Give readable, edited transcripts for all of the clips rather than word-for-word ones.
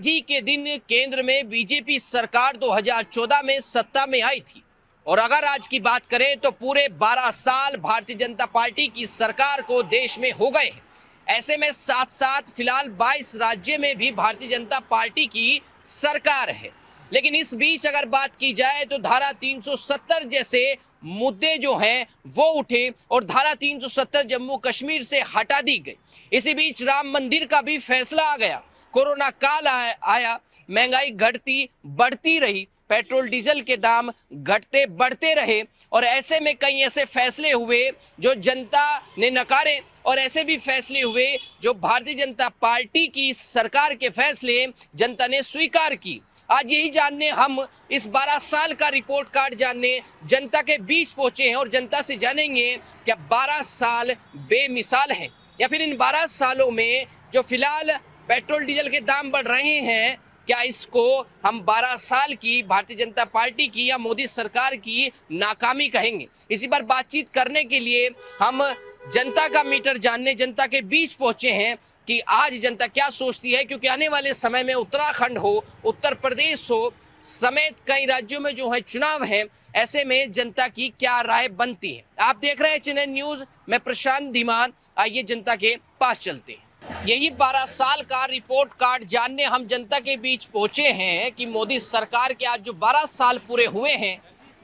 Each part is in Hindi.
आज ही के दिन केंद्र में बीजेपी सरकार 2014 में सत्ता में आई थी और अगर आज की बात करें तो पूरे 12 साल भारतीय जनता पार्टी की सरकार को देश में हो गए हैं। ऐसे में साथ साथ फिलहाल 22 राज्य में भी भारतीय जनता पार्टी की सरकार है। लेकिन इस बीच अगर बात की जाए तो धारा 370 जैसे मुद्दे जो हैं वो उठे और धारा 370 जम्मू कश्मीर से हटा दी गई। इसी बीच राम मंदिर का भी फैसला आ गया। कोरोना काल आया, महंगाई घटती बढ़ती रही, पेट्रोल डीजल के दाम घटते बढ़ते रहे और ऐसे में कई ऐसे फैसले हुए जो जनता ने नकारे और ऐसे भी फैसले हुए जो भारतीय जनता पार्टी की सरकार के फैसले जनता ने स्वीकार की। आज यही जानने हम इस 12 साल का रिपोर्ट कार्ड जानने जनता के बीच पहुंचे हैं और जनता से जानेंगे क्या 12 साल बेमिसाल हैं या फिर इन 12 सालों में जो फिलहाल पेट्रोल डीजल के दाम बढ़ रहे हैं, क्या इसको हम 12 साल की भारतीय जनता पार्टी की या मोदी सरकार की नाकामी कहेंगे। इसी पर बातचीत करने के लिए हम जनता का मीटर जानने जनता के बीच पहुंचे हैं कि आज जनता क्या सोचती है, क्योंकि आने वाले समय में उत्तराखंड हो, उत्तर प्रदेश हो समेत कई राज्यों में जो है चुनाव है, ऐसे में जनता की क्या राय बनती है। आप देख रहे हैं चैनल न्यूज, मैं प्रशांत धीमान। आइए जनता के पास चलते हैं। यही 12 साल का रिपोर्ट कार्ड जानने हम जनता के बीच पहुंचे हैं कि मोदी सरकार के आज जो 12 साल पूरे हुए हैं,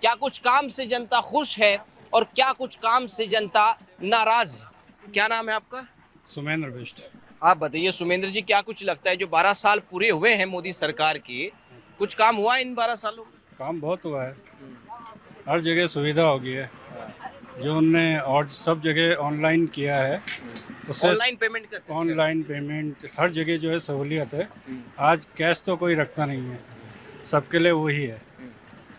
क्या कुछ काम से जनता खुश है और क्या कुछ काम से जनता नाराज है। क्या नाम है आपका? सुमेंद्र बिष्ट। आप बताइए सुमेंद्र जी, क्या कुछ लगता है जो 12 साल पूरे हुए हैं मोदी सरकार के, कुछ काम हुआ इन 12 सालों में? काम बहुत हुआ है, हर जगह सुविधा हो गई है। जो उनने और सब जगह ऑनलाइन किया है, उससे ऑनलाइन पेमेंट का सिस्टम, ऑनलाइन पेमेंट हर जगह जो है सहूलियत है। आज कैश तो कोई रखता नहीं है, सबके लिए वही है,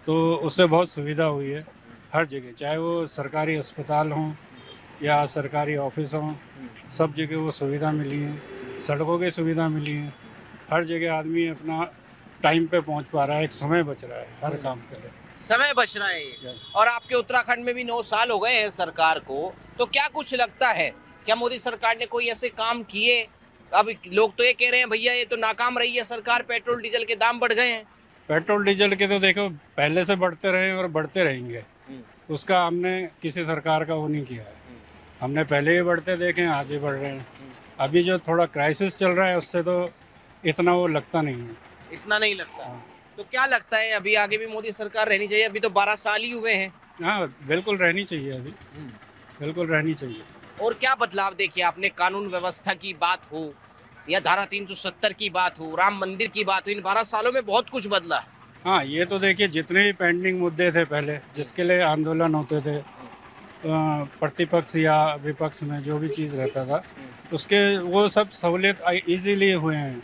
तो उससे बहुत सुविधा हुई है हर जगह, चाहे वो सरकारी अस्पताल हों या सरकारी ऑफिस हों, सब जगह वो सुविधा मिली है। सड़कों की सुविधा मिली है, हर जगह आदमी अपना टाइम पे पहुंच पा रहा है, एक समय बच रहा है हर काम के लिए, समय बच रहा है। और आपके उत्तराखंड में भी 9 साल हो गए हैं सरकार को, तो क्या कुछ लगता है क्या मोदी सरकार ने कोई ऐसे काम किए? अब लोग तो ये कह रहे हैं भैया ये तो नाकाम रही है सरकार, पेट्रोल डीजल के दाम बढ़ गए हैं। पेट्रोल डीजल के तो देखो पहले से बढ़ते रहे और बढ़ते रहेंगे, उसका हमने किसी सरकार का वो नहीं किया है। हमने पहले ही बढ़ते देखे हैं, आगे बढ़ रहे हैं। अभी जो थोड़ा क्राइसिस चल रहा है उससे तो इतना वो लगता नहीं है। इतना नहीं लगता। तो क्या लगता है अभी आगे भी मोदी सरकार रहनी चाहिए? अभी तो 12 साल ही हुए हैं। हाँ बिल्कुल रहनी चाहिए, अभी बिल्कुल रहनी चाहिए। और क्या बदलाव देखिए आपने, कानून व्यवस्था की बात हो या धारा 370 की बात हो, राम मंदिर की बात हो, इन 12 सालों में बहुत कुछ बदला है। हाँ ये तो देखिए जितने भी पेंडिंग मुद्दे थे पहले, जिसके लिए आंदोलन होते थे प्रतिपक्ष या विपक्ष में जो भी चीज़ रहता था, उसके वो सब सहूलियत इजीली हुए हैं।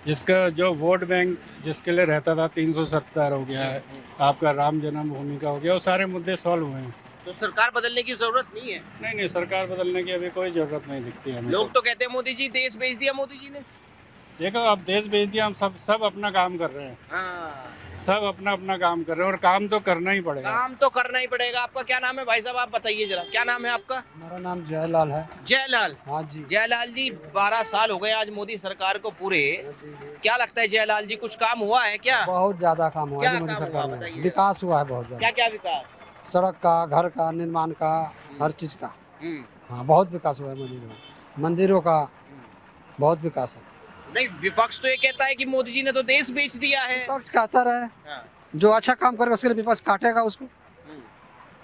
जिसका जो वोट बैंक जिसके लिए रहता था 370 हो गया है, आपका राम जन्मभूमि का हो गया, वो सारे मुद्दे सॉल्व हुए हैं। तो सरकार बदलने की जरूरत नहीं है? नहीं, सरकार बदलने की अभी कोई जरूरत नहीं दिखती है हमें। लोग तो कहते हैं मोदी जी देश बेच दिया मोदी जी ने। देखो अब देश बेच दिया, हम सब अपना काम कर रहे हैं। हाँ। सब अपना अपना काम कर रहे हैं और काम तो करना ही पड़ेगा। काम तो करना ही पड़ेगा। आपका क्या नाम है भाई साहब, आप बताइए जरा, क्या नाम है आपका? मेरा नाम जयलाल है। जयलाल। हाँ जी। जयलाल जी, 12 साल हो गए आज मोदी सरकार को पूरे, क्या लगता है जयलाल जी कुछ काम हुआ है क्या? बहुत ज्यादा काम हुआ क्या है मोदी काम सरकार हुआ में, बताइए? विकास हुआ है बहुत क्या ज्यादा, क्या विकास? सड़क का, घर का, निर्माण का, हर चीज का। हाँ बहुत विकास हुआ है मोदी में, मंदिरों का बहुत विकास है। नहीं, विपक्ष तो ये कहता है कि मोदी जी ने तो देश बेच दिया है। विपक्ष कहता रहे, जो अच्छा काम करेगा उसके लिए विपक्ष काटेगा उसको।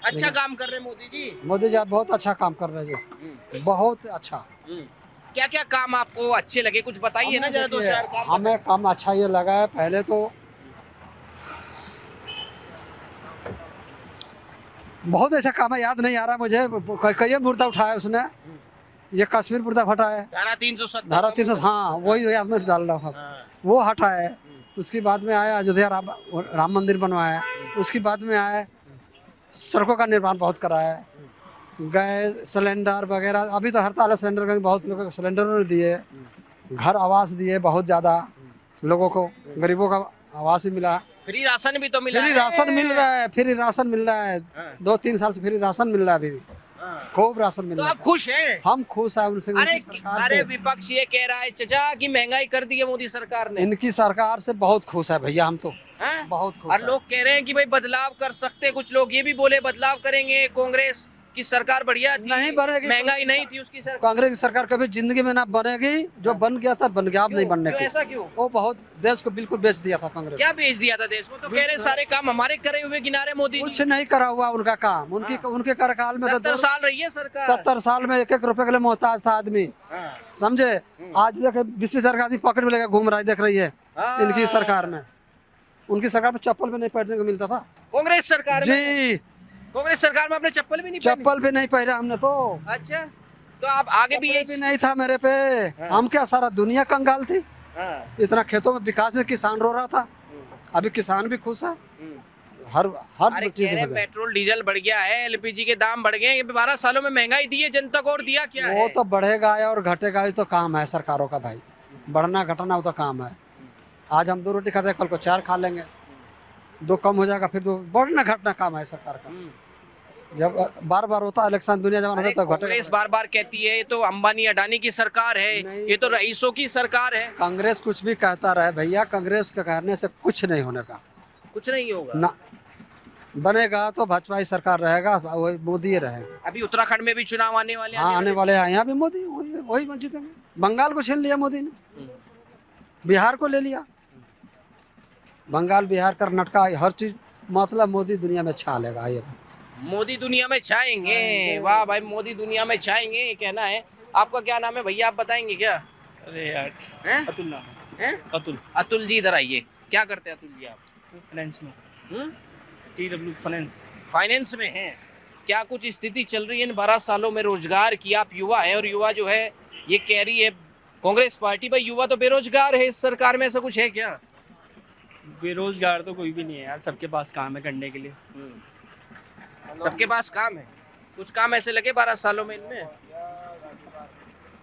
अच्छा काम कर रहे हैं मोदी जी। मोदी जी आप बहुत अच्छा काम कर रहे हैं जी, बहुत अच्छा। क्या क्या काम आपको अच्छे लगे, कुछ बताइए ना जरा, 2-4 काम। हमें काम अच्छा ये लगा है, पहले तो बहुत ऐसा काम है, याद नहीं आ रहा मुझे, कई मुर्दा उठाया उसने, ये कश्मीर मुर्दा हटाया, धारा 370, धारा 300, हाँ वही याद में डाल रहा था, वो हटाया। उसके बाद में आया अयोध्या राम मंदिर बनवाया, उसके बाद में आया सड़कों का निर्माण बहुत कराया, गैस सिलेंडर वगैरह, अभी तो हड़ताल है सिलेंडर का, बहुत लोगों को सिलेंडर दिए, घर आवास दिए बहुत ज़्यादा लोगों को, गरीबों का आवास भी मिला, फ्री राशन भी तो मिला, फ्री राशन मिल रहा है, फ्री राशन मिल रहा है, 2-3 साल से फ्री राशन मिल रहा है अभी। खूब राशन मिल तो रहा आप खुश हैं? है। हम खुश हैं उनसे, अरे उनकी सरकार अरे से। विपक्ष ये कह रहा है चचा कि महंगाई कर दी है मोदी सरकार ने। इनकी सरकार से बहुत खुश है भैया, हम तो हैं? बहुत खुश और है। लोग कह रहे हैं कि भाई बदलाव कर सकते हैं। कुछ लोग ये भी बोले बदलाव करेंगे, कांग्रेस की सरकार बढ़िया थी, नहीं बनेगी। महंगाई नहीं थी उसकी सरकार। कांग्रेस की सरकार कभी जिंदगी में ना बनेगी, जो बन गया था बन गया, अब नहीं बनने क्यों की। ऐसा क्यों? वो बहुत देश को बिल्कुल बेच दिया था कांग्रेस। क्या बेच दिया था देश को? तो कह रहे सारे काम हमारे करे हुए किनारे मोदी कुछ जी। नहीं करा हुआ उनका काम, उनके कार्यकाल में तो 70 साल रही है सरकार। 70 साल में 1-1 रुपए के लिए मोहताज था आदमी, हाँ। समझे। आज देखे 20 सरकार आदमी पॉकेट में लेकर घूम रहा है, देख रही है हाँ। इनकी सरकार में। उनकी सरकार में चप्पल भी नहीं पहनने को मिलता था कांग्रेस सरकार में? जी, कांग्रेस सरकार में आपने चप्पल भी नहीं पहनी? चप्पल भी नहीं पहना हमने तो। अच्छा, तो आप आगे भी कपड़े ये भी नहीं था मेरे पे। हम क्या, सारा दुनिया कंगाल थी। इतना खेतों में विकास है, किसान रो रहा था, अभी किसान भी खुश है। हर अरे चीज कह रहे में पेट्रोल डीजल बढ़ गया है, एलपीजी के दाम बढ़ गए। ये 12 सालों में महंगाई दी है जनता को, और दिया क्या वो है? तो बढ़ेगा और घटेगा, ये तो काम है सरकारों का भाई। बढ़ना घटना वो तो काम है। आज हम 2 रोटी खाते हैं, कल को 4 खा लेंगे, 2 कम हो जाएगा, फिर 2 बढ़ना घटना काम है सरकार का। जब बार बार होता है इलेक्शन, दुनिया जमाना अरे होता है तो कांग्रेस घटेगा। बार बार कहती है ये तो अंबानी अडानी की सरकार है, नहीं। ये तो रईसों की सरकार है। कांग्रेस कुछ भी कहता रहे भैया, कांग्रेस के कहने से कुछ नहीं होने का कुछ नहीं होगा ना। बनेगा तो भाजपा ही सरकार रहेगा, वही मोदी ही रहेगा। अभी उत्तराखंड में भी चुनाव आने वाले हैं, हाँ आने वाले हैं, यहाँ भी मोदी वही जीतेंगे। बंगाल को छीन लिया मोदी ने, बिहार को ले लिया। बंगाल, बिहार, कर्नाटका, हर चीज मतलब मोदी दुनिया में छा लेगा। ये मोदी दुनिया में छाएंगे। वाह भाई, मोदी दुनिया में छाएंगे, ये कहना है। आपका क्या नाम है भैया, आप बताएंगे क्या? अरे यार, हैं? अतुल नाम है। हैं? अतुल, अतुल जी इधर आइए। क्या करते हैं अतुल जी आप? फाइनेंस में, हम्म? TW finance. फाइनेंस में हैं। क्या कुछ स्थिति चल रही है इन 12 सालों में रोजगार की? आप युवा हैं और युवा जो है ये कह रही है कांग्रेस पार्टी, भाई युवा तो बेरोजगार है इस सरकार में, ऐसा कुछ है क्या? बेरोजगार तो कोई भी नहीं है यार, सबके पास काम है करने के लिए। सबके पास काम है। कुछ काम ऐसे लगे 12 सालों में इनमें?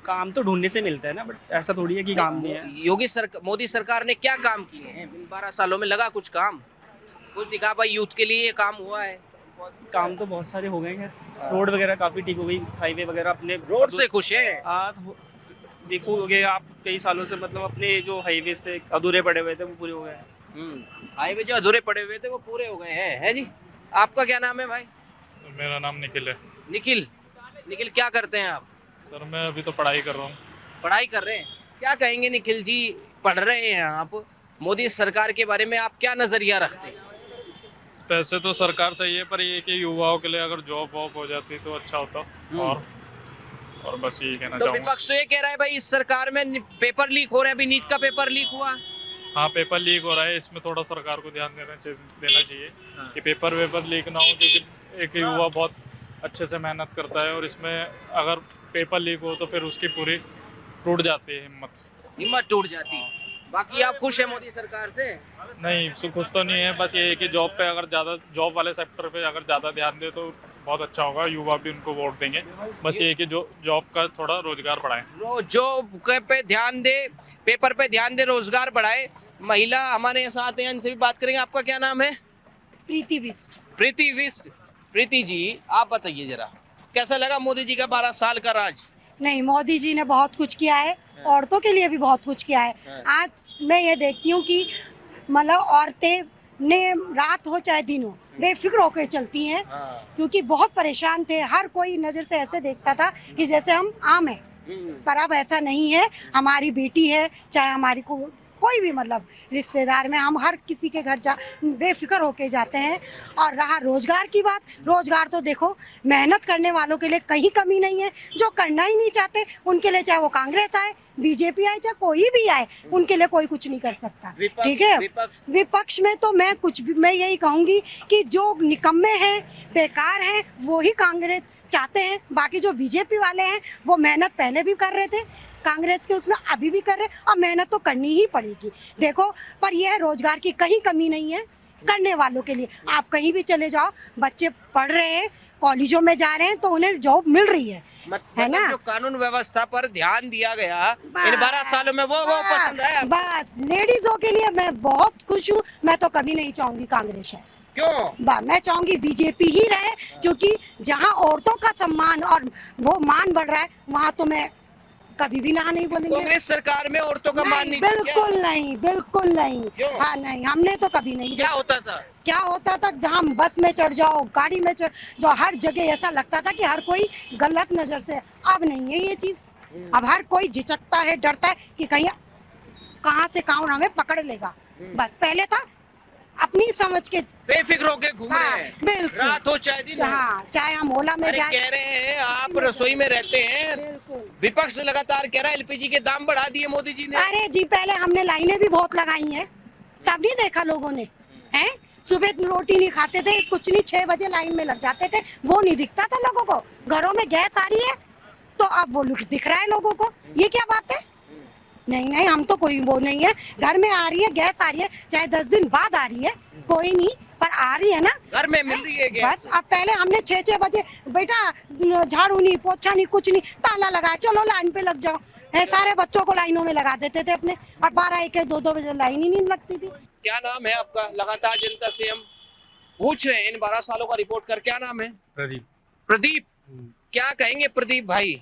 काम तो ढूंढने से मिलता है ना, बट ऐसा थोड़ी है कि काम नहीं है। मोदी सरकार ने क्या काम किए हैं इन 12 सालों में? लगा कुछ काम? कुछ दिखा भाई यूथ के लिए ये काम हुआ है? काम तो बहुत सारे हो गए हैं, रोड वगैरह काफी ठीक हो गई, हाईवे वगैरह अपने रोड से खुश है? देखोगे आप, कई सालों से मतलब अपने जो हाईवे से अधूरे पड़े हुए थे वो पूरे हो गए हैं। हाईवे जो अधूरे पड़े हुए थे वो पूरे हो गए हैं, है जी। आपका क्या नाम है भाई? मेरा नाम निखिल है। निखिल, निखिल क्या करते हैं आप? सर मैं अभी तो पढ़ाई कर रहा हूँ। पढ़ाई कर रहे हैं। क्या कहेंगे निखिल जी, पढ़ रहे हैं आप, मोदी सरकार के बारे में आप क्या नजरिया रखते हैं? वैसे तो सरकार सही है, पर ये कि युवाओं के लिए अगर जॉब वॉब हो जाती तो अच्छा होता। और बस यही कहना तो चाहूँगा। विपक्ष तो ये कह रहा है भाई इस सरकार में पेपर लीक हो रहे हैं, अभी नीट का पेपर लीक हुआ। हाँ पेपर लीक हो रहा है, इसमें थोड़ा सरकार को ध्यान देना चाहिए कि पेपर वेपर लीक ना हो, क्योंकि एक युवा बहुत अच्छे से मेहनत करता है और इसमें अगर पेपर लीक हो तो फिर उसकी पूरी टूट जाती है हिम्मत टूट जाती। बाकी आप खुश है मोदी सरकार से? नहीं खुश तो नहीं है, बस ये है कि जॉब पे अगर ज़्यादा, जॉब वाले सेक्टर पे अगर ज़्यादा ध्यान दे तो बहुत अच्छा होगा, युवा भी उनको वोट देंगे। बस ये है कि जो जॉब का थोड़ा रोजगार बढ़ाएं। जॉब पे ध्यान दे, पेपर पे ध्यान दे, रोजगार बढ़ाए। महिला हमारे साथ हैं, इनसे भी बात करेंगे। आपका क्या नाम है? प्रीति बिस्ट। प्रीति बिस्ट। प्रीति जी आप बताइए जरा, कैसा लगा मोदी जी का 12 साल का राज? नहीं, मोदी जी ने बहुत कुछ किया है, औरतों के लिए भी बहुत कुछ किया है। आज मैं ये देखती हूँ कि मतलब औरतें ने रात हो चाहे दिन हो बेफिक्र होकर चलती हैं, क्योंकि बहुत परेशान थे। हर कोई नज़र से ऐसे देखता था कि जैसे हम आम हैं, पर अब ऐसा नहीं है। हमारी बेटी है, चाहे हमारी कोई भी मतलब रिश्तेदार में, हम हर किसी के घर बेफिक्र होके जाते हैं। और रहा रोजगार की बात, रोजगार तो देखो मेहनत करने वालों के लिए कहीं कमी नहीं है। जो करना ही नहीं चाहते उनके लिए, चाहे वो कांग्रेस आए, बीजेपी आए, चाहे कोई भी आए, उनके लिए कोई कुछ नहीं कर सकता। ठीक है, विपक्ष में तो मैं यही कहूँगी कि जो निकम्मे हैं, बेकार हैं, वो ही कांग्रेस चाहते हैं। बाकी जो बीजेपी वाले हैं वो मेहनत पहले भी कर रहे थे कांग्रेस के, उसमें अभी भी कर रहे हैं, और मेहनत तो करनी ही पड़ेगी। देखो, पर यह रोजगार की कहीं कमी नहीं है करने वालों के लिए। आप कहीं भी चले जाओ, बच्चे पढ़ रहे हैं, कॉलेजों में जा रहे हैं, तो उन्हें जॉब मिल रही है ना। जो कानून व्यवस्था पर ध्यान दिया गया इन 12 सालों में, वो पसंद है। बस लेडीजों के लिए मैं बहुत खुश हूँ। मैं तो कभी नहीं चाहूंगी कांग्रेस है। क्यों? मैं चाहूंगी बीजेपी ही रहे, क्योंकि जहाँ औरतों का सम्मान और वो मान बढ़ रहा है वहाँ तो मैं कभी भी ना नहीं बोलेंगे। कांग्रेस सरकार में औरतों का मान नहीं था क्या? बिल्कुल नहीं, बिल्कुल नहीं। क्यों? हाँ नहीं, हमने तो कभी नहीं क्या देखा। होता था? क्या होता था, जहाँ बस में चढ़ जाओ, गाड़ी में चढ़ जाओ, हर जगह ऐसा लगता था कि हर कोई गलत नजर से। अब नहीं है ये चीज। अब हर कोई झिझकता है, डरता है कि कहीं कहाँ से कौन हमें पकड़ लेगा। बस पहले था अपनी समझ के। बेफिक्र होके घूम रहे हाँ, हैं, बिल्कुल। रात हो चाहे दिन हो। हाँ, चाहे हम ओला में अरे जाए। कह रहे हैं आप रसोई में रहते हैं, विपक्ष लगातार कह रहा है एलपीजी के दाम बढ़ा दिए मोदी जी ने। अरे जी, पहले हमने लाइनें भी बहुत लगाई हैं, तब नहीं देखा लोगों ने? हैं, सुबह रोटी नहीं खाते थे, कुछ नहीं, 6 बजे लाइन में लग जाते थे, वो नहीं दिखता था लोगों को। घरों में गैस आ रही है तो अब वो लोग दिख रहा है लोगों को। ये क्या बात है? नहीं नहीं, हम तो कोई वो नहीं है। घर में आ रही है, गैस आ रही है, चाहे 10 दिन बाद आ रही है, कोई नहीं, पर आ रही है ना। घर में मिल रही है गैस। बस अब पहले हमने 6-6 बजे बेटा झाड़ू नहीं, पोछा नहीं, कुछ नहीं, ताला लगाया, चलो लाइन पे लग जाओ। सारे बच्चों को लाइनों में लगा देते थे अपने, और 12-1, 2-2 बजे लाइन ही नहीं लगती थी। क्या नाम है आपका? लगातार जनता से हम पूछ रहे हैं इन 12 सालों का रिपोर्ट कर। क्या नाम है? प्रदीप। प्रदीप, क्या कहेंगे प्रदीप भाई?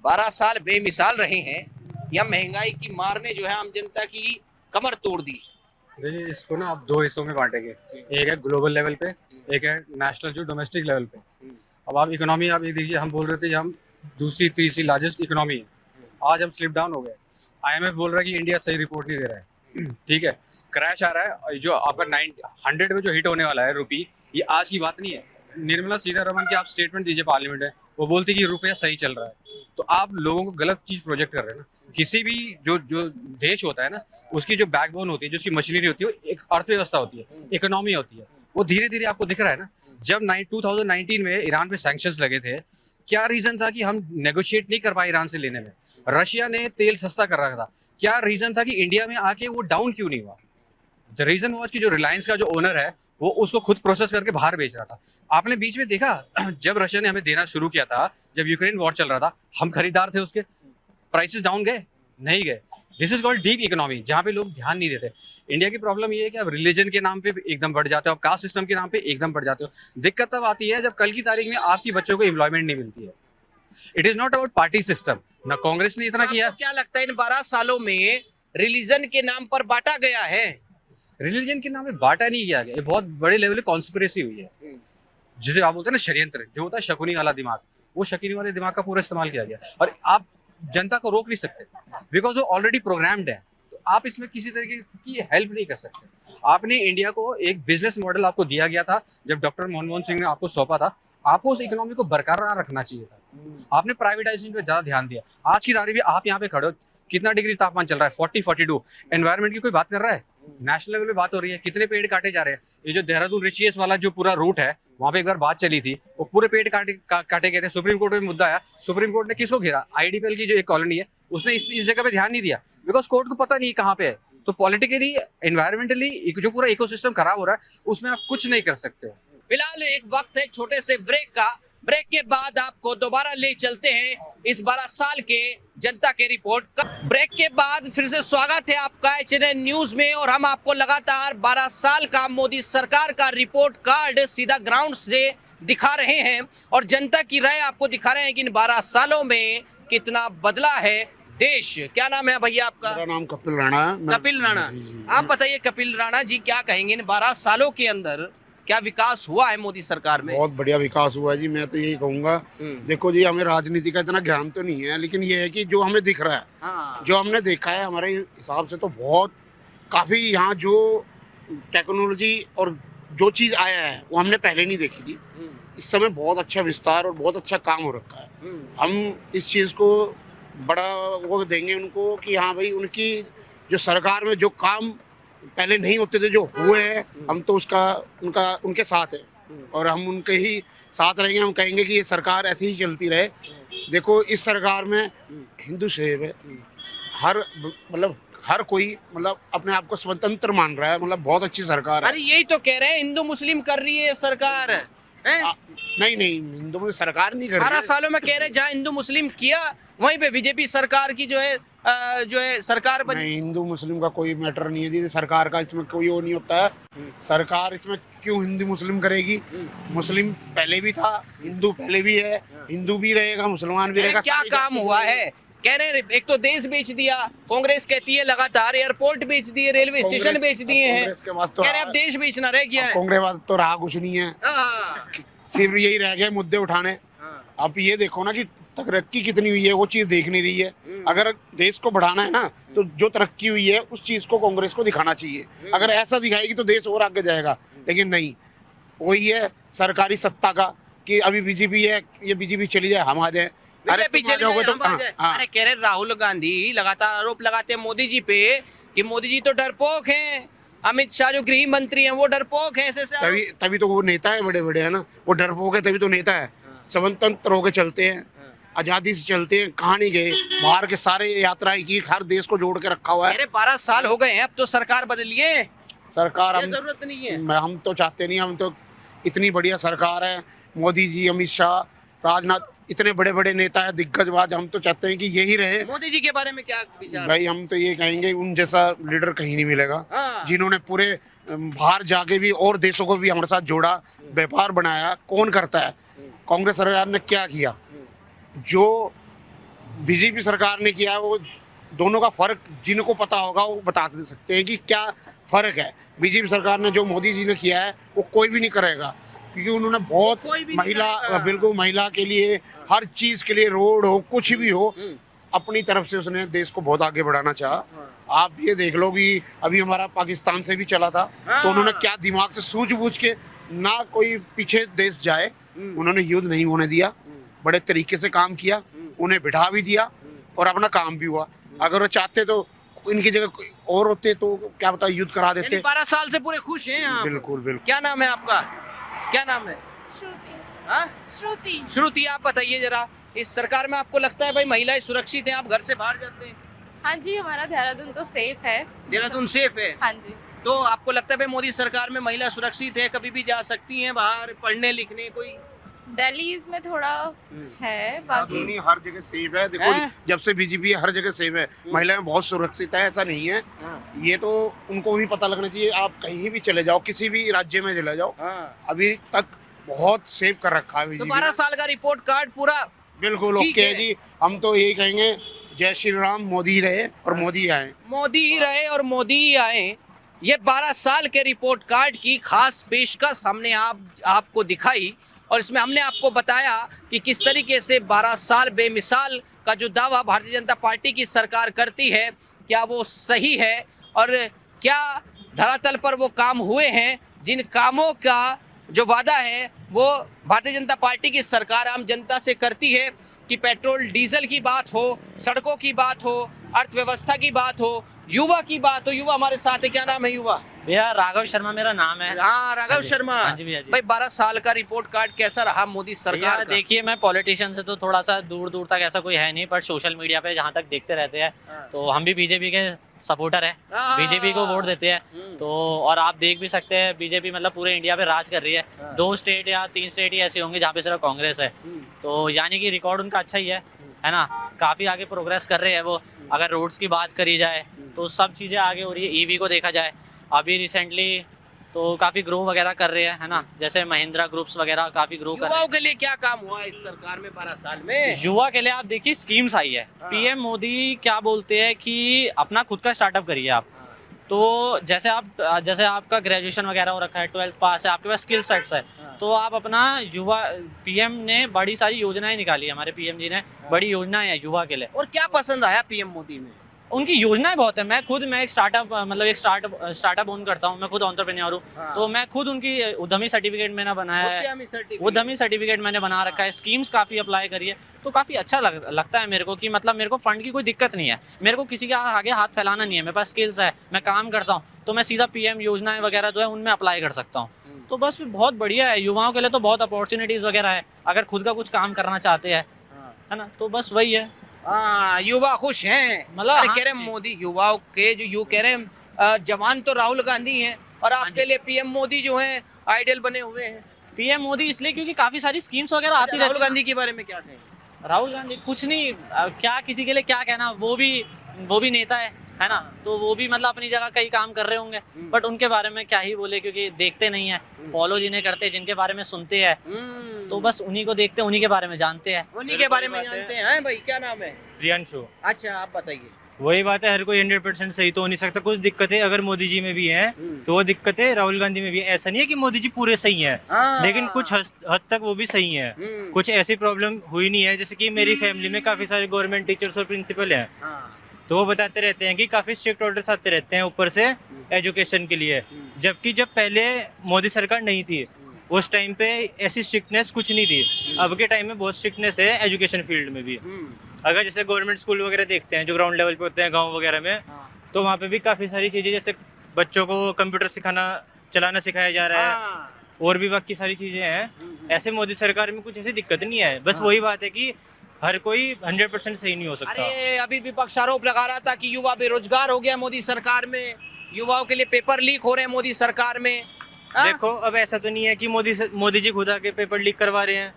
12 साल बेमिसाल रहे हैं, या महंगाई की मार ने जो है आम जनता की कमर तोड़ दी? देखिए, इसको ना आप 2 हिस्सों में बांटेंगे। एक है ग्लोबल लेवल पे, एक है नेशनल जो डोमेस्टिक लेवल पे। अब आप इकोनॉमी, आप ये देखिए, हम बोल रहे थे कि हम दूसरी तीसरी लार्जेस्ट इकोनॉमी है, आज हम स्लिप डाउन हो गए। IMF बोल रहा है कि इंडिया सही रिपोर्ट नहीं दे रहा है। ठीक है, क्रैश आ रहा है, और जो आपका 100 में जो हिट होने वाला है रुपी, ये आज की बात नहीं है। निर्मला सीतारमण की आप स्टेटमेंट दीजिए पार्लियामेंट में, वो बोलती कि रुपया सही चल रहा है। तो आप लोगों को गलत चीज प्रोजेक्ट कर रहे हैं ना। किसी भी जो देश होता है ना, उसकी जो बैकबोन होती है, जो उसकी मशीनरी होती है, वो एक अर्थव्यवस्था होती है, इकोनॉमी होती है। वो धीरे धीरे आपको दिख रहा है ना। जब 2019 में ईरान पे सैंक्शंस लगे थे, क्या रीजन था कि हम नेगोशिएट नहीं कर पाए ईरान से लेने में? रशिया ने तेल सस्ता कर रखा था। क्या रीजन था कि इंडिया में आके वो डाउन क्यों नहीं हुआ? द रीजन वाज कि जो रिलायंस का जो ओनर है, वो उसको खुद प्रोसेस करके बाहर बेच रहा था। आपने बीच में देखा, जब रशिया ने हमें देना शुरू किया था, जब यूक्रेन वॉर चल रहा था, हम खरीदार थे उसके, प्राइसेस डाउन गए? नहीं गए। This is called deep economy, जहाँ पे लोग ध्यान नहीं देते। इंडिया की प्रॉब्लम ये है कि आप रिलीजन के नाम पे एकदम बढ़ जाते हो, आप कास्ट सिस्टम के नाम पे एकदम बढ़ जाते हो। दिक्कत तब आती है जब कल की तारीख में आपकी बच्चों को एम्प्लॉयमेंट नहीं मिलती है। It is not about party system, ना कांग्रेस ने इतना किया। आपको क्या लगता है इन 12 सालों में रिलीजन के नाम पर बांटा गया है? रिलीजन के नाम पे बांटा नहीं किया गया, ये बहुत बड़े लेवल पे कॉन्स्पिरेसी हुई है। जिसे आप बोलते हैं ना षड्यंत्र, जो होता है शकुनी वाला दिमाग, वो शकुनी वाले दिमाग का पूरा इस्तेमाल किया गया। और आप जनता को रोक नहीं सकते, बिकॉज वो ऑलरेडी प्रोग्राम्ड है। तो आप इसमें किसी तरीके की हेल्प नहीं कर सकते। आपने इंडिया को एक बिजनेस मॉडल आपको दिया गया था, जब डॉक्टर मनमोहन सिंह ने आपको सौंपा था, आपको उस इकोनॉमी को बरकरार रखना चाहिए था। आपने प्राइवेटाइजेशन पे ज्यादा ध्यान दिया। आज की तारीख में आप यहाँ पे खड़े हो, कितना डिग्री तापमान चल रहा है? 40-42। एनवायरमेंट की कोई बात कर रहा है? नेशनल लेवल पे बात हो रही है। कितने पेड़ काटे जा रहे हैं? ये जो देहरादून ऋषिकेश वाला जो पूरा रूट है, वहाँ पे एक बार बात चली थी, वो पूरे पेड़ काटे गए थे। सुप्रीम कोर्ट में मुद्दा आया, सुप्रीम कोर्ट ने किसको घेरा? IDPL की जो एक कॉलोनी है, उसने इस जगह पे ध्यान नहीं दिया, बिकॉज कोर्ट को पता नहीं कहाँ पे है। तो पॉलिटिकली, एनवायरमेंटली जो पूरा इकोसिस्टम खराब हो रहा है, उसमें आप कुछ नहीं कर सकते हो। फिलहाल एक वक्त है छोटे से ब्रेक का। ब्रेक के बाद आपको दोबारा ले चलते हैं इस 12 साल के जनता के रिपोर्ट का। ब्रेक के बाद फिर से स्वागत है आपका HNN न्यूज में, और हम आपको लगातार 12 साल का मोदी सरकार का रिपोर्ट कार्ड सीधा ग्राउंड से दिखा रहे हैं, और जनता की राय आपको दिखा रहे हैं कि इन 12 सालों में कितना बदला है देश। क्या नाम है भैया आपका? मेरा नाम कपिल राणा है। कपिल राणा। आप बताइए कपिल राणा जी, क्या कहेंगे इन 12 सालों के अंदर क्या विकास हुआ है मोदी सरकार में? बहुत बढ़िया विकास हुआ है जी। मैं तो यही कहूँगा, देखो जी, हमें राजनीति का इतना ज्ञान तो नहीं है, लेकिन ये है कि जो हमें दिख रहा है, हाँ। जो हमने देखा है, हमारे हिसाब से तो बहुत काफ़ी यहाँ जो टेक्नोलॉजी और जो चीज़ आया है वो हमने पहले नहीं देखी थी। इस समय बहुत अच्छा विस्तार और बहुत अच्छा काम हो रखा है। हम इस चीज़ को बड़ा वो देंगे उनको कि हाँ भाई, उनकी जो सरकार में जो काम पहले नहीं होते थे, जो हुए हैं, हम तो उनके साथ हैं, और हम उनके ही साथ रहेंगे। हम कहेंगे कि ये सरकार ऐसी ही चलती रहे। देखो, इस सरकार में हिंदू सेब है, हर कोई अपने आप को स्वतंत्र मान रहा है। बहुत अच्छी सरकार है। अरे यही तो कह रहे हैं, हिंदू मुस्लिम कर रही है सरकार है? नहीं, हिंदू में सरकार नहीं कर रही 12 है। सालों में कह रहे हैं जहाँ हिंदू मुस्लिम किया, वहीं पे बीजेपी सरकार की जो है जो है सरकार बनी। नहीं, हिंदू मुस्लिम का कोई मैटर नहीं है जी, सरकार का इसमें कोई वो नहीं होता है। सरकार इसमें क्यों हिंदू मुस्लिम करेगी? मुस्लिम पहले भी था, हिंदू पहले भी है, हिंदू भी रहेगा, मुसलमान भी रहेगा। क्या सारी काम जाति हुआ के- है? कह रहे हैं एक तो देश बेच दिया, कांग्रेस कहती है लगातार एयरपोर्ट बेच दिए, रेलवे स्टेशन बेच दिए हैं, कांग्रेस के पास तो कह रहे हैं अब देश बेचना रह गया है। कांग्रेस पास तो रहा कुछ नहीं है, हाँ। सिर्फ यही रह गया मुद्दे उठाने। अब ये देखो ना कि तरक्की कितनी हुई है, वो चीज देख नहीं रही है। अगर देश को बढ़ाना है ना, तो जो तरक्की हुई है उस चीज को कांग्रेस को दिखाना चाहिए। अगर ऐसा दिखाएगी तो देश और आगे जाएगा, लेकिन नहीं, वही है सरकारी सत्ता का कि अभी बीजेपी है, ये बीजेपी चली जाए हम आ जाए। अरे पीछे तुम आ जाओगे तो हाँ। अरे कह रहे राहुल गांधी लगातार आरोप लगाते हैं मोदी जी पे कि मोदी जी तो डरपोक हैं, अमित शाह जो गृह मंत्री हैं वो डरपोक हैं, ऐसे तभी तभी तो वो नेता है, बड़े बड़े है ना, वो डरपोक है तभी तो नेता है। स्वतंत्र होकर चलते हैं, आजादी से चलते हैं, कहाँ नहीं गए, बाहर के सारे यात्राएं की, हर देश को जोड़ के रखा हुआ है। अरे 12 साल हो गए हैं, अब तो सरकार बदलिए, सरकार ये जरूरत नहीं है। हम तो चाहते नहीं, हम तो इतनी बढ़िया सरकार है, मोदी जी, अमित शाह, राजनाथ, इतने बड़े बड़े नेता है, दिग्गजबाज, हम तो चाहते हैं कि यही रहे। मोदी जी के बारे में क्या विचार? भाई हम तो ये कहेंगे उन जैसा लीडर कहीं नहीं मिलेगा, हाँ। जिन्होंने पूरे बाहर जाके भी और देशों को भी हमारे साथ जोड़ा, व्यापार बनाया, कौन करता है? कांग्रेस सरकार ने क्या किया? जो बीजेपी सरकार ने किया वो दोनों का फर्क जिनको पता होगा वो बता सकते हैं कि क्या फर्क है। बीजेपी सरकार ने जो मोदी जी ने किया है वो कोई भी नहीं करेगा, क्योंकि उन्होंने बहुत कोई भी नहीं महिला, करेगा। बिल्कुल महिला के लिए हर चीज के लिए, रोड हो कुछ भी हो, अपनी तरफ से उसने देश को बहुत आगे बढ़ाना चाहा। आप ये देख लो कि अभी हमारा पाकिस्तान से भी चला था, तो उन्होंने क्या दिमाग से सूझबूझ के, ना कोई पीछे देश जाए, उन्होंने युद्ध नहीं होने दिया, बड़े तरीके से काम किया, उन्हें बिठा भी दिया और अपना काम भी हुआ। अगर वो चाहते तो इनकी जगह कोई और होते तो क्या पता युद्ध करा देते। 12 साल से पूरे खुश हैं आप? बिल्कुल बिल्कुल। क्या नाम है आपका? क्या नाम है? श्रुति। हाँ? श्रुति। श्रुति, आप बताइए जरा, इस सरकार में आपको लगता है भाई महिलाएं सुरक्षित हैं, आप घर से बाहर जाते हैं? हाँ जी, हमारा देहरादून तो सेफ है। देहरादून सेफ है? हाँ जी। तो आपको लगता है भाई मोदी सरकार में महिला सुरक्षित है, कभी भी जा सकती हैं बाहर पढ़ने लिखने? कोई दिल्ली में थोड़ा है, बाकी नहीं, हर जगह सेफ है। देखो हैं? जब से बीजेपी है हर जगह सेफ है, महिलाएं बहुत सुरक्षित है, ऐसा नहीं है। ये तो उनको भी पता लगना चाहिए। आप कहीं भी चले जाओ, किसी भी राज्य में चले जाओ, अभी तक बहुत सेव कर रखा है तो बीजेपी 12 साल का रिपोर्ट कार्ड पूरा बिल्कुल ठीक ओके है है। जी। हम तो यही कहेंगे, जय श्री राम, मोदी रहे और मोदी आए। मोदी ही रहे और मोदी ही आए। ये 12 साल के रिपोर्ट कार्ड की खास पेशकश हमने आपको दिखाई और इसमें हमने आपको बताया कि किस तरीके से 12 साल बेमिसाल का जो दावा भारतीय जनता पार्टी की सरकार करती है, क्या वो सही है और क्या धरातल पर वो काम हुए हैं, जिन कामों का जो वादा है वो भारतीय जनता पार्टी की सरकार आम जनता से करती है कि पेट्रोल डीजल की बात हो, सड़कों की बात हो, अर्थव्यवस्था की बात हो, युवा की बात हो। युवा हमारे साथ है, क्या नाम है युवा? भैया राघव शर्मा मेरा नाम है। हाँ, राघव शर्मा। हाँ जी भैया जी। भाई 12 साल का रिपोर्ट कार्ड कैसा रहा मोदी सरकार भैया का? देखिए, मैं पॉलिटिशियन से तो थोड़ा सा दूर दूर तक ऐसा कोई है नहीं, पर सोशल मीडिया पे जहाँ तक देखते रहते हैं तो हम भी बीजेपी के सपोर्टर है, हाँ। बीजेपी को वोट देते हैं। तो और आप देख भी सकते हैं बीजेपी मतलब पूरे इंडिया पे राज कर रही है। 2 स्टेट या 3 स्टेट ही ऐसे होंगे जहाँ पे सिर्फ कांग्रेस है, तो यानी कि रिकॉर्ड उनका अच्छा ही है ना। काफ़ी आगे प्रोग्रेस कर रहे हैं वो। अगर रोड्स की बात करी जाए तो सब चीज़ें आगे हो रही है। ईवी को देखा जाए, अभी रिसेंटली तो काफ़ी ग्रो वगैरह कर रहे हैं, है ना, जैसे महिंद्रा ग्रुप्स वगैरह काफ़ी ग्रो कर रहे हैं। युवाओं के लिए क्या काम हुआ इस सरकार में 12 साल में? युवा के लिए आप देखिए स्कीम्स आई है। पीएम मोदी क्या बोलते हैं कि अपना खुद का स्टार्टअप करिए आप। तो जैसे आपका ग्रेजुएशन वगैरह हो रखा है, 12th पास है, आपके पास स्किल सेट्स है, तो आप अपना युवा, पीएम ने बड़ी सारी योजनाएं निकाली है, हमारे पीएम जी ने बड़ी योजनाएं हैं युवा के लिए। और क्या पसंद आया पीएम मोदी में? उनकी योजनाएं बहुत है। मैं एक स्टार्टअप ओन करता हूँ, मैं खुद एंटरप्रेन्योर हूँ। तो मैं खुद उनकी उद्यमी सर्टिफिकेट मैंने बनाया है, उद्यमी सर्टिफिकेट मैंने बना रखा है, स्कीम्स काफ़ी अप्लाई करी है। तो काफ़ी अच्छा लगता है मेरे को कि मतलब मेरे को फंड की कोई दिक्कत नहीं है, मेरे को किसी के आगे हाथ फैलाना नहीं है, मेरे पास स्किल्स है, मैं काम करता हूँ, तो मैं सीधा पीएम योजनाएं वगैरह जो है उनमें अप्लाई कर सकता हूँ। तो बस बहुत बढ़िया है, युवाओं के लिए तो बहुत अपॉर्चुनिटीज़ वगैरह है अगर खुद का कुछ काम करना चाहते हैं, है ना। तो बस वही है। हाँ, युवा खुश हैं मतलब अरे हाँ कह रहे हैं मोदी, युवाओं के जो यू कह रहे हैं जवान तो राहुल गांधी हैं और आपके लिए पीएम मोदी जो हैं आइडियल बने हुए हैं। पीएम मोदी इसलिए क्योंकि काफ़ी सारी स्कीम्स वगैरह आती राहुल रहती है। गांधी के बारे में क्या कहें? राहुल गांधी कुछ नहीं, क्या किसी के लिए क्या कहना, वो भी वो भी नेता है ना, तो वो भी मतलब अपनी जगह कई काम कर रहे होंगे, बट उनके बारे में क्या ही बोले, क्योंकि देखते नहीं है, फॉलो जिन्हें करते हैं, जिनके बारे में सुनते हैं, तो बस उन्हीं को देखते हैं, उन्हीं के बारे में जानते हैं। उन्हीं के बारे में जानते हैं भाई। क्या नाम है? प्रियांशु। अच्छा, आप बताइए। वही बात है, हर कोई 100% सही तो हो नहीं सकता। कुछ दिक्कतें अगर मोदी जी में भी हैं तो वो दिक्कतें राहुल गांधी में भी है। ऐसा नहीं है कि मोदी जी पूरे सही हैं, लेकिन कुछ हद तक वो भी सही हैं। कुछ ऐसी प्रॉब्लम हुई नहीं है, जैसे कि मेरी फैमिली में काफी सारे गवर्नमेंट टीचर्स और प्रिंसिपल हैं, तो वो बताते रहते हैं कि काफी स्ट्रिक्ट ऑर्डर्स आते रहते हैं ऊपर से एजुकेशन के लिए, जबकि जब पहले मोदी सरकार नहीं थी उस टाइम पे ऐसी स्ट्रिक्टनेस कुछ नहीं थी। अब के टाइम में बहुत स्ट्रिक्टनेस है एजुकेशन फील्ड में भी। अगर जैसे गवर्नमेंट स्कूल वगैरह देखते हैं जो ग्राउंड लेवल पे होते हैं गांव वगैरह में, तो वहाँ पे भी काफ़ी सारी चीज़ें, जैसे बच्चों को कंप्यूटर चलाना सिखाया जा रहा है और भी बाकी सारी चीज़ें हैं। ऐसे मोदी सरकार में कुछ ऐसी दिक्कत नहीं है, बस वही बात है कि हर कोई 100% सही नहीं हो सकता। अरे अभी विपक्ष आरोप लगा रहा था कि युवा बेरोजगार हो गया मोदी सरकार में, युवाओं के लिए पेपर लीक हो रहे हैं मोदी सरकार में। देखो अब ऐसा तो नहीं है कि मोदी जी खुद आके पेपर लीक करवा रहे हैं।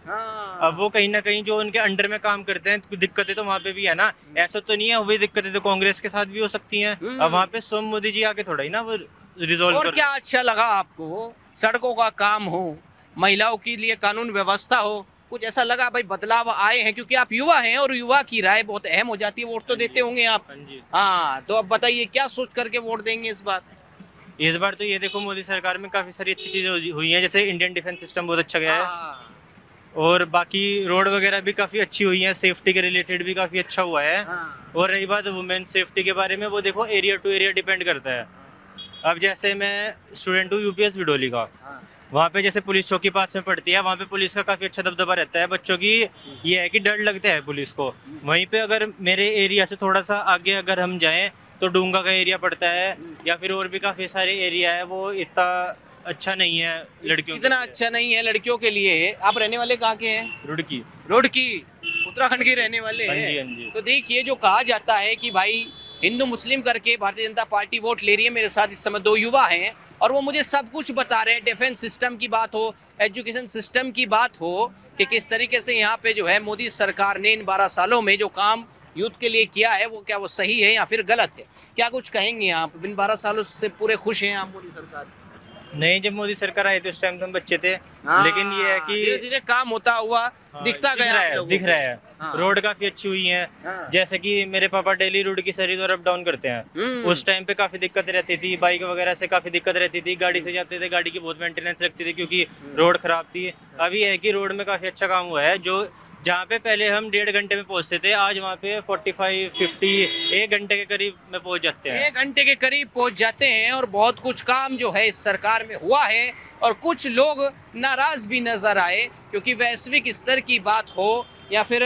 अब वो कहीं ना कहीं जो उनके अंडर में काम करते हैं, दिक्कतें तो वहाँ पे भी है ना। ऐसा तो नहीं है, वही दिक्कतें तो कांग्रेस के साथ भी हो सकती हैं। अब वहाँ पे स्वयं मोदी जी आके थोड़ा ही ना वो रिजोल्व और क्या अच्छा लगा आपको? सड़कों का काम हो, महिलाओं के लिए कानून व्यवस्था हो, कुछ ऐसा लगा भाई बदलाव आए हैं? क्योंकि आप युवा हैं और युवा की राय बहुत अहम हो जाती है। वोट तो देते होंगे आप। हाँ, तो अब बताइए क्या सोच करके वोट देंगे इस बार? इस बार तो ये देखो मोदी सरकार में काफी सारी अच्छी चीजें हुई हैं, जैसे इंडियन डिफेंस सिस्टम बहुत अच्छा गया है और बाकी रोड वगैरह भी काफी अच्छी हुई हैं, सेफ्टी के रिलेटेड भी काफी अच्छा हुआ है। और रही बात वुमेन सेफ्टी के बारे में, वो देखो एरिया टू एरिया डिपेंड करता है। अब जैसे मैं स्टूडेंट हूँ यूपीएस बिडोली का, वहाँ पे जैसे पुलिस चौकी पास में पड़ती है, वहाँ पे पुलिस का काफी अच्छा दबदबा रहता है बच्चों की। ये है कि डर लगता है पुलिस को। वहीं पे अगर मेरे एरिया से थोड़ा सा आगे अगर हम जाएं तो डूंगा का एरिया पड़ता है, या फिर और भी काफी सारे एरिया है, वो इतना अच्छा नहीं है लड़कियों इतना अच्छा नहीं है लड़कियों के लिए। आप रहने वाले कहाँ के हैं? रुड़की। रुड़की, उत्तराखंड के रहने वाले हाँ हैं। जी, हाँ जी। तो देखिए, जो कहा जाता है कि भाई हिंदू मुस्लिम करके भारतीय जनता पार्टी वोट ले रही है। मेरे साथ इस समय दो युवा हैं और वो मुझे सब कुछ बता रहे हैं। डिफेंस सिस्टम की बात हो, एजुकेशन सिस्टम की बात हो, कि किस तरीके से यहाँ पे जो है मोदी सरकार ने इन 12 सालों में जो काम यूथ के लिए किया है, वो क्या वो सही है या फिर गलत है? क्या कुछ कहेंगे आप? इन 12 सालों से पूरे खुश हैं आप मोदी सरकार? नहीं, जब मोदी सरकार आई तो उस टाइम तो हम बच्चे थे, लेकिन ये है कि धीरे धीरे काम होता हुआ दिखता गया, दिख रहा है। रोड काफी अच्छी हुई हैं, जैसे कि मेरे पापा डेली रोड की सर इधर अप डाउन करते हैं। उस टाइम पे काफी दिक्कत रहती थी, बाइक वगैरह से काफी दिक्कत रहती थी, गाड़ी से जाते थे, गाड़ी की बहुत मेंटेनेंस लगती थी क्योंकि रोड खराब थी। अभी है कि रोड में काफी अच्छा काम हुआ है, जो जहाँ पे पहले हम 1.5 घंटे में पहुँचते थे, आज वहाँ पे 45-50 1 घंटे के करीब में पहुँच जाते हैं। 1 घंटे के करीब पहुँच जाते हैं। और बहुत कुछ काम जो है इस सरकार में हुआ है और कुछ लोग नाराज भी नजर आए, क्योंकि वैश्विक स्तर की बात हो या फिर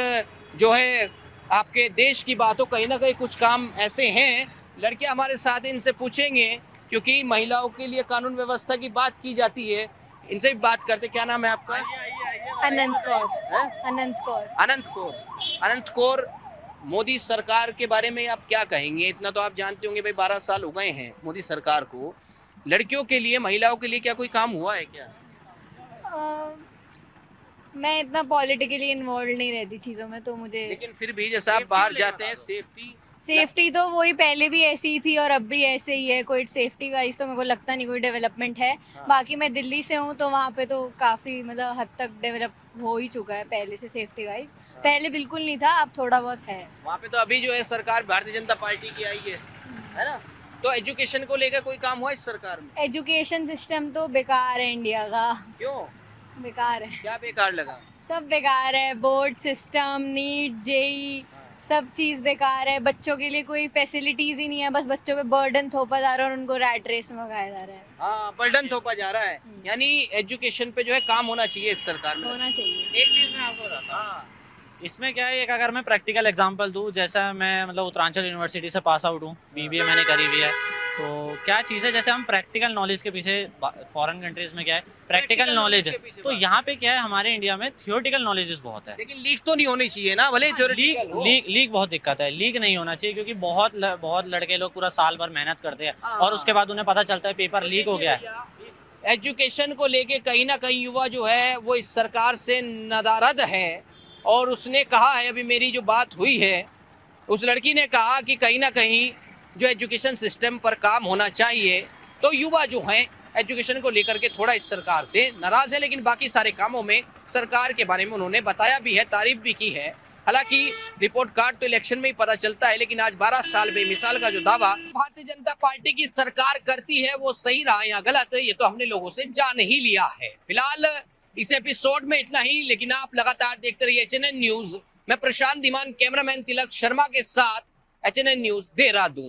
जो है आपके देश की बात हो, कहीं ना कहीं कुछ काम ऐसे हैं। लड़के हमारे साथ, इनसे पूछेंगे, क्योंकि महिलाओं के लिए कानून व्यवस्था की बात की जाती है, इनसे भी बात करते। क्या नाम है आपका? अनंत कौर। अनंत कौर। अनंत कौर। अनंत कौर, मोदी सरकार के बारे में आप क्या कहेंगे? इतना तो आप जानते होंगे भाई, 12 साल हो गए हैं मोदी सरकार को। लड़कियों के लिए, महिलाओं के लिए क्या कोई काम हुआ है क्या? मैं इतना पॉलिटिकली इन्वॉल्व नहीं रहती चीज़ों में, तो मुझे, लेकिन फिर भी जैसा आप बाहर जाते हैं, सेफ्टी तो वही पहले भी ऐसी ही थी और अब भी ऐसे ही है। कोई सेफ्टी वाइज तो मेरे को लगता नहीं कोई डेवलपमेंट है। बाकी मैं दिल्ली से हूँ, तो वहाँ पे तो काफ़ी मतलब हद तक डेवलप हो ही चुका है पहले से सेफ्टी वाइज। पहले बिल्कुल नहीं था, अब थोड़ा बहुत है वहाँ पे। तो अभी जो है सरकार भारतीय जनता पार्टी की आई है ना? तो एजुकेशन को लेकर कोई काम हुआ इस सरकार में? एजुकेशन सिस्टम तो बेकार है इंडिया का। क्यों बेकार है? क्या बेकार लगा? सब बेकार है। बोर्ड सिस्टम, नीट, जेई, सब चीज़ बेकार है। बच्चों के लिए कोई फैसिलिटीज ही नहीं है, बस बच्चों पे बर्डन थोपा जा रहा है और उनको रैट रेस में लगाया जा रहा है। हाँ, बर्डन थोपा जा रहा है। यानी एजुकेशन पे जो है काम होना चाहिए इस सरकार में। होना चाहिए। एक चीज़ मैं आपको बताता हूँ, इसमें क्या है, एक अगर मैं प्रैक्टिकल एग्जांपल दूँ, जैसा मैं मतलब उत्तरांचल यूनिवर्सिटी से पास आउट हूँ, बीबीए मैंने करी हुई है, तो क्या चीज़ है, जैसे हम प्रैक्टिकल नॉलेज के पीछे, फॉरेन कंट्रीज में क्या है प्रैक्टिकल नॉलेज है, तो यहाँ पे क्या है हमारे इंडिया में थियोरेटिकल नॉलेजेस बहुत है। लेकिन लीक तो नहीं होनी चाहिए ना, भले लीक बहुत दिक्कत है। लीक नहीं होना चाहिए, क्योंकि बहुत लड़के लोग पूरा साल भर मेहनत करते हैं और उसके बाद उन्हें पता चलता है पेपर लीक हो गया है। एजुकेशन को लेके कहीं ना कहीं युवा जो है वो इस सरकार से नाराज है, और उसने कहा है, अभी मेरी जो बात हुई है उस लड़की ने कहा कि कहीं ना कहीं जो एजुकेशन सिस्टम पर काम होना चाहिए, तो युवा जो हैं एजुकेशन को लेकर के थोड़ा इस सरकार से नाराज है, लेकिन बाकी सारे कामों में सरकार के बारे में उन्होंने बताया भी है, तारीफ भी की है। हालांकि रिपोर्ट कार्ड तो इलेक्शन में ही पता चलता है, लेकिन आज 12 साल बेमिसाल का जो दावा भारतीय जनता पार्टी की सरकार करती है वो सही रहा या गलत, ये तो हमने लोगों से जान ही लिया है। फिलहाल इस एपिसोड में इतना ही, लेकिन आप लगातार देखते रहिए HNN न्यूज। मैं प्रशांत धीमान, कैमरामैन तिलक शर्मा के साथ HNN न्यूज देहरादून।